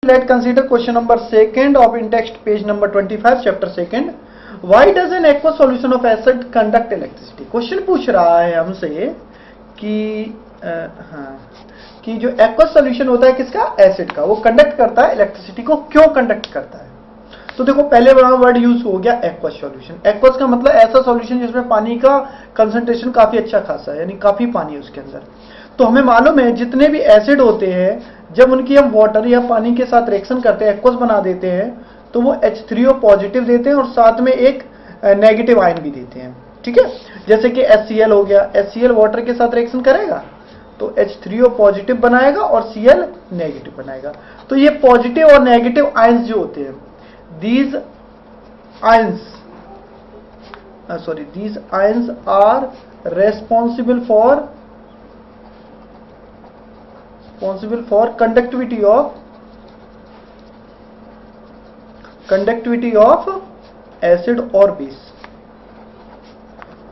Let's consider question number 2 of in text page number 25 chapter 2. Why does an aqueous solution of acid conduct electricity? Question पूछ रहा है हमसे कि जो aqueous solution होता है किसका, एसिड का, वो कंडक्ट करता है इलेक्ट्रिसिटी को। क्यों कंडक्ट करता है? तो देखो पहले वर्ड यूज हो गया एक्वस सॉल्यूशन। एक्वस का मतलब ऐसा सॉल्यूशन जिसमें पानी का कंसंट्रेशन काफी अच्छा खासा है, यानी काफी पानी है उसके अंदर। तो हमें मालूम है जितने भी एसिड होते हैं जब उनकी हम वाटर या पानी के साथ रिएक्शन करते हैं, एक्वस बना देते हैं, तो वो H3O पॉजिटिव देते हैं और साथ में एक नेगेटिव आयन भी देते हैं। ठीक है, जैसे कि HCl हो गया, HCl वाटर के साथ रिएक्शन करेगा तो H3O पॉजिटिव बनाएगा और Cl नेगेटिव बनाएगा। तो ये पॉजिटिव और नेगेटिव आयंस जो होते हैं, these ions are responsible for conductivity of acid और बेस।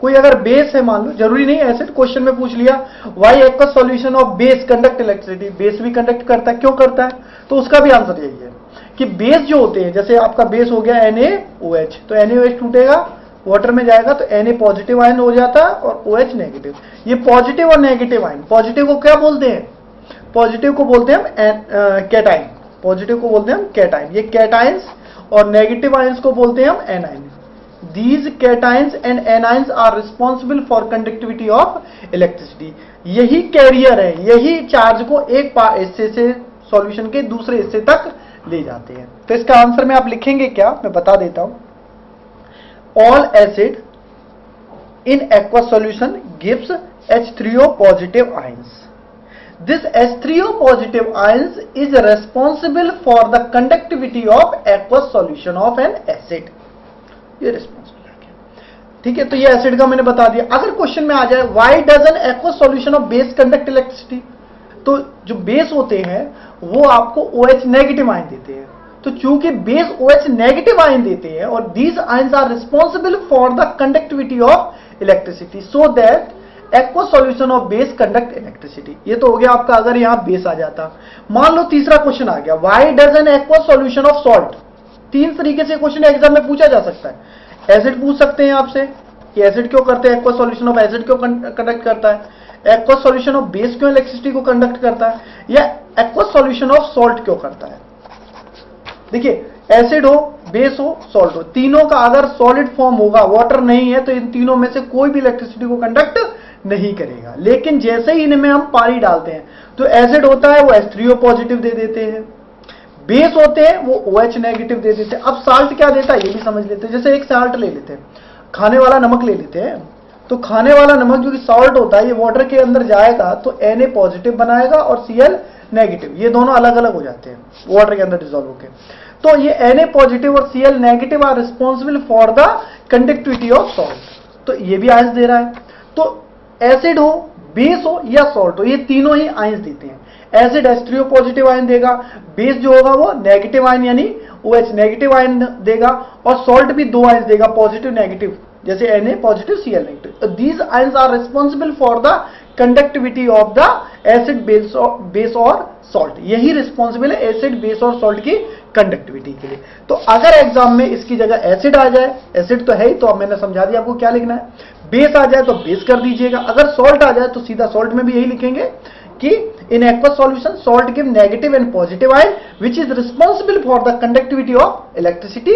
कोई अगर बेस है, मान लो, जरूरी नहीं एसिड, क्वेश्चन में पूछ लिया why aqueous solution of base conduct electricity, base भी कंडक्ट करता है, क्यों करता है? तो उसका भी आंसर यही है कि बेस जो होते हैं, जैसे आपका बेस हो गया NaOH, तो NaOH टूटेगा, वाटर में जाएगा तो Na पॉजिटिव आयन हो जाता है और OH नेगेटिव। ये पॉजिटिव और नेगेटिव आयन, पॉजिटिव को क्या बोलते हैं? पॉजिटिव को बोलते हैं हम कैटाइन, पॉजिटिव को बोलते हैं हम कैटाइन, ये कैटाइंस, और नेगेटिव आयंस को बोलते हैं हम A9. These cations and anions are responsible for conductivity of electricity. यही कैरियर है, यही चार्ज को एक हिस्से से सॉल्यूशन के दूसरे हिस्से तक ले जाते हैं। तो इसका आंसर में आप लिखेंगे क्या, मैं बता देता हूं। All acid in aqueous solution gives H3O positive ions. This H3O positive ions is responsible for the conductivity of aqueous solution of an acid. ये रिस्पॉन्सिबल है। ठीक है, तो ये एसिड का मैंने बता दिया। अगर क्वेश्चन में आ जाए why does an aqueous solution of base conduct electricity, तो जो बेस होते हैं वो आपको OH नेगेटिव आयन देते हैं। तो चूंकि बेस OH नेगेटिव आयन देते हैं और these ions are responsible for the conductivity of electricity, so that aqueous solution of base conduct electricity. ये तो हो गया आपका, अगर यहां बेस आ जाता। मान लो तीसरा क्वेश्चन आ गया, why does an aqueous solution of salt. तीन तरीके से क्वेश्चन एग्जाम में पूछा जा सकता है। एसिड पूछ सकते हैं आपसे कि एसिड क्यों करते हैं, एक्वस सॉल्यूशन ऑफ एसिड क्यों कंडक्ट करता है, एक्वस सॉल्यूशन ऑफ बेस क्यों इलेक्ट्रिसिटी को कंडक्ट करता है, या एक्वस सॉल्यूशन ऑफ सॉल्ट क्यों करता है। देखिए, एसिड हो, बेस हो, सॉल्ट हो, तीनों का अगर सॉलिड फॉर्म होगा, वाटर नहीं है, तो इन तीनों में से कोई भी इलेक्ट्रिसिटी को कंडक्ट नहीं करेगा। लेकिन जैसे ही इनमें हम पानी डालते हैं तो एसिड होता है वो H3O पॉजिटिव दे देते हैं, बेस होते हैं वो OH नेगेटिव दे देते हैं। अब साल्ट क्या देता है ये भी समझ लेते हैं। जैसे एक साल्ट ले लेते हैं, खाने वाला नमक ले लेते हैं, तो खाने वाला नमक जो कि सॉल्ट होता है, ये वाटर के अंदर जाएगा तो Na पॉजिटिव बनाएगा और Cl नेगेटिव, ये दोनों अलग अलग हो जाते हैं वाटर के अंदर डिसॉल्व होकर। तो ये Na पॉजिटिव और Cl negative are responsible for the conductivity of salt, तो ये भी आयंस दे रहा है। तो एसिड हो, बेस हो या सॉल्ट हो, ये तीनों ही आयंस देते हैं। एसिड H3O पॉजिटिव आयन देगा, बेस जो होगा वो नेगेटिव आयन यानी OH नेगेटिव आयन देगा, और सॉल्ट भी दो आयंस देगा, पॉजिटिव नेगेटिव, जैसे Na positive Cl negative. These ions are responsible for the conductivity of the acid, base और सॉल्ट। यही रिस्पॉन्सिबल है एसिड, बेस और सॉल्ट की कंडक्टिविटी के लिए। तो अगर एग्जाम में इसकी जगह एसिड आ जाए, एसिड तो है ही, तो अब मैंने समझा दिया आपको क्या लिखना है। बेस आ जाए तो बेस कर दीजिएगा, अगर सॉल्ट आ जाए तो सीधा सॉल्ट में भी यही लिखेंगे कि in aqueous solution salt give negative and positive ion which is responsible for the conductivity of electricity,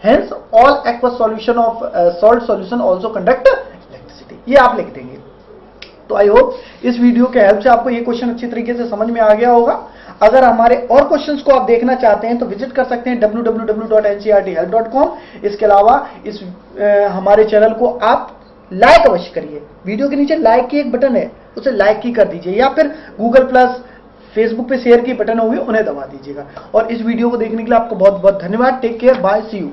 hence all aqueous solution of salt solution also conduct electricity। ये आप लिख देंगे। तो आई होप इस वीडियो के हेल्प से आपको ये क्वेश्चन अच्छी तरीके से समझ में आ गया होगा। अगर हमारे और क्वेश्चंस को आप देखना चाहते हैं तो विजिट कर सकते हैं www.ncerthelp.com। इसके अलावा इस हमारे चैनल को आप लाइक अवश्य करिए, वीडियो के नीचे लाइक की एक बटन है उसे लाइक की कर दीजिए, या फिर गूगल प्लस, फेसबुक पे शेयर की बटन होगी उन्हें दबा दीजिएगा। और इस वीडियो को देखने के लिए आपको बहुत बहुत धन्यवाद। Take care, bye, see you.